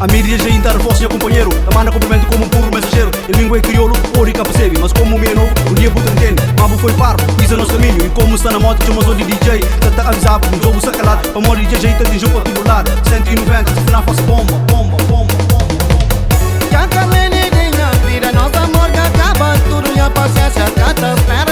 A mídia já entra voz, seu companheiro. A mana cumprimento como um puro mensageiro. Em língua é crioulo, orica percebe. Mas como o meu novo, o dia puta entende. Mabu foi paro, pisa nosso caminho. E como está na moto, chama de DJ. Tenta avisar, um jogo sacalado. Para morrer DJ, tenta de jogo particular. 190, se final faz bomba, bomba, bomba, bomba. Já calei ninguém na vida, nosso amor que acaba tudo. E a paciência cata espera.